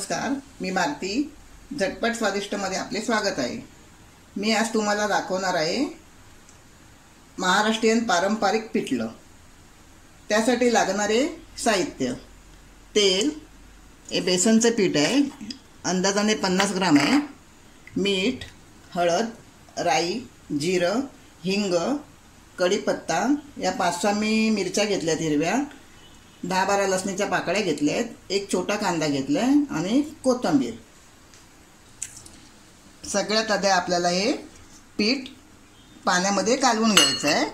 नमस्कार, मी भारती. झटपट स्वादिष्टमध्ये आपले स्वागत आहे. मी आज तुम्हाला दाखवणार आहे महाराष्ट्रीयन पारंपरिक पिठलं. त्यासाठी लागणारे साहित्य: तेल, हे बेसनचं पीठ आहे, अंदाजाने 50 ग्राम आहे. मीठ, हळद, राई, जिरं, हिंग, कढीपत्ता, या 5-6 मी मिरच्या घेतल्यात हिरव्या, 10-12 लसणीच्या पाकळ्या घेतल्यात, एक छोटा कांदा घेतलाय आणि कोथिंबीर. सगळ्यात आधी आपल्याला हे पीठ पाण्यामध्ये कालवून घ्यायचं आहे.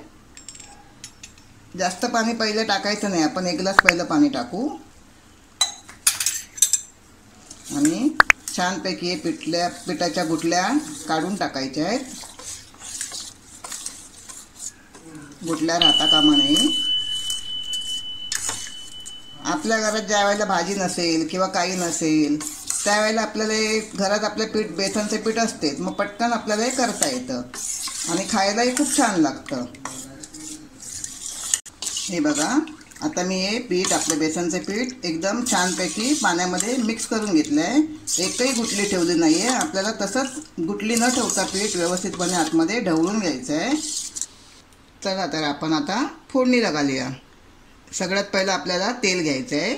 जास्त पाणी पहिले टाकायचं नाही, आपण 1 ग्लास पहिलं पाणी टाकू आणि छानपैकी पिठाच्या गुठल्या काढून टाकायच्या आहेत. गुठल्या राहता कामा नये. आपल्या घरात ज्या वेळेला भाजी नसेल किंवा काही नसेल त्यावेळेला आपल्याला घरात आपले पीठ, बेसनचे पीठ असते, मग पटकन आपल्याला हे करता येतं आणि खायलाही खूप छान लागतं. हे बघा, आता मी हे पीठ, आपलं बेसनचे पीठ एकदम छानपैकी पाण्यामध्ये मिक्स करून घेतलं आहे. एकही गुठली ठेवली नाही आहे. आपल्याला तसंच गुठली न ठेवता पीठ व्यवस्थितपणे आतमध्ये ढवळून घ्यायचं आहे. चला तर आपण आता फोडणीला घालूया. सगळ्यात पहिलं आपल्याला तेल घ्यायचं आहे.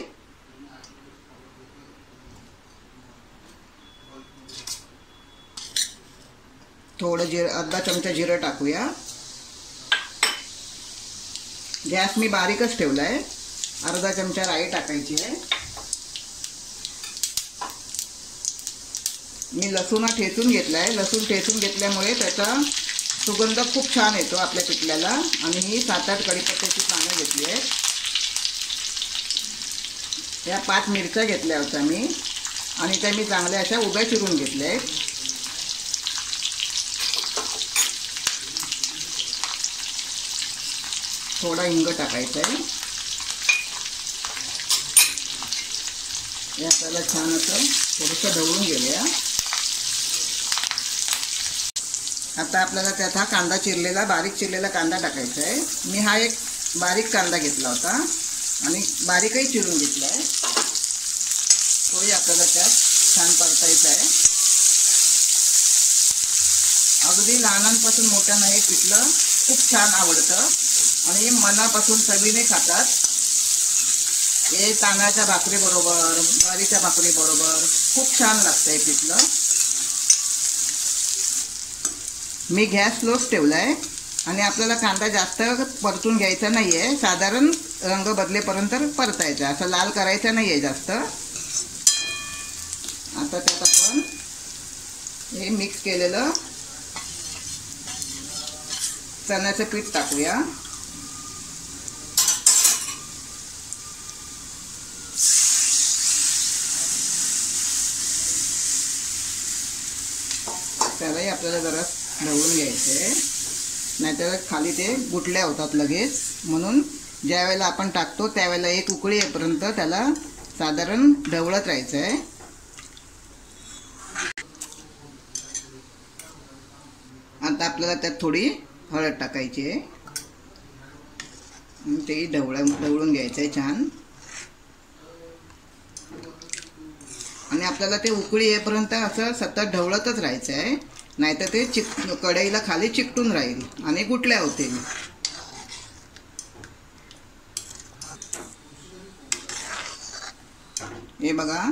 थोडं अर्धा चमचा जिरं टाकूया. गॅस मी बारीकच ठेवला आहे. अर्धा चमचा राई टाकायची आहे. मी लसूण ठेचून घेतला आहे. लसूण ठेचून घेतल्यामुळे त्याचा सुगंध खूप छान येतो आपल्या पिठल्याला. आणि ही 7-8 कढीपत्त्याची पानं घेतली आहेत. या 5 मिरच्या घेतल्या होत्या मी आणि त्या मी चांगल्या अशा उभ्या चिरून घेतल्या आहेत. थोडा हिंग टाकायचा आहे. हे आपल्याला छान असं थोडंसं ढवळून घेऊया. आता आपल्याला त्यात हा कांदा चिरलेला, बारीक चिरलेला कांदा टाकायचा आहे. मी हा एक बारीक कांदा घेतला होता आणि बारीकही चिरून घेतला आहे. तोही आपल्याला त्यात छान परतायचा आहे. अगदी लहानांपासून मोठ्यांना हे पिठलं खूप छान आवडतं आणि मनापासून चवीने खातात. हे तांदळाच्या भाकरीबरोबर, ज्वारीच्या भाकरीबरोबर खूप छान लागतं हे पिठलं. मी गॅस स्लोच ठेवला आहे आणि आपल्याला कांदा जास्त परतून घ्यायचा नाही आहे. साधारण रंग बदलेपर्यंत परतायचा, असं लाल करायचा नाही आहे जास्त. आता त्यात आपण हे मिक्स केलेलं चण्याचं पीठ टाकूया. त्यालाही आपल्याला जरा ढवळून घ्यायचं आहे, नाहीतर खाली ते गुठल्या होतात लगेच. म्हणून ज्या वेळेला आपण टाकतो त्यावेळेला एक उकळी येईपर्यंत त्याला साधारण ढवळत राहायचं आहे. आता आपल्याला त्यात थोडी हळद टाकायची आहे. ते ढवळून घ्यायचं आहे छान. आणि आपल्याला ते उकळी येईपर्यंत असं सतत ढवळतच राहायचं आहे, नाहीतर ते कढईला खाली चिकटून राहील आणि गुठल्या होतील. हे बघा,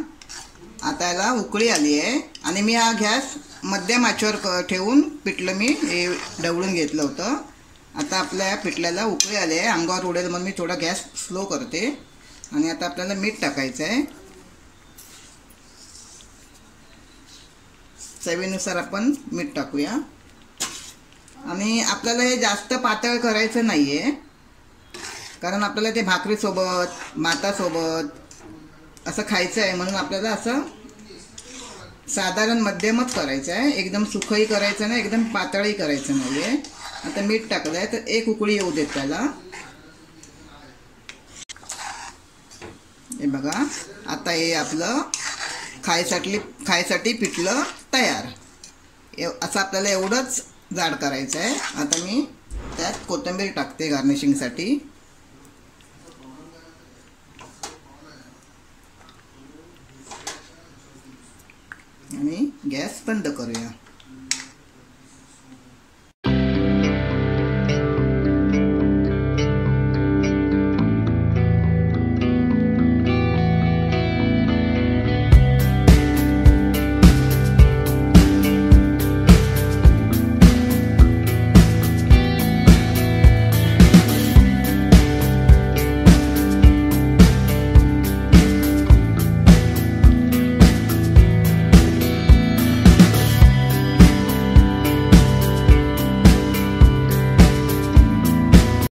आता याला उकळी आली आहे आणि मी हा गॅस मध्यम आचेवर ठेवून पिठलं मी हे ढवळून घेतलं होतं. आता आपल्या पिठल्याला उकळी आली आहे, अंगावर उडेल म्हणून मी थोडा गॅस स्लो करते. आणि आता आपल्याला मीठ टाकायचं आहे. चवीनुसार आपण मीठ टाकूया. आणि आपल्याला हे जास्त पातळ करायचं नाही आहे, कारण आपल्याला ते भाकरीसोबत, भातासोबत असं खायचं आहे. म्हणून आपल्याला असं साधारण मध्यमच करायचं आहे. एकदम सुखंही करायचं नाही, एकदम पातळही करायचं नाही आहे. आता मीठ टाकलं आहे तर एक उकळी येऊ देत त्याला. हे बघा, आता हे आपलं खायसाठी पिठलं तयार. असं आपल्याला एवढंच जाड करायचं आहे. आता मी त्यात कोथिंबीर टाकते गार्निशिंगसाठी. गॅस बंद करूया.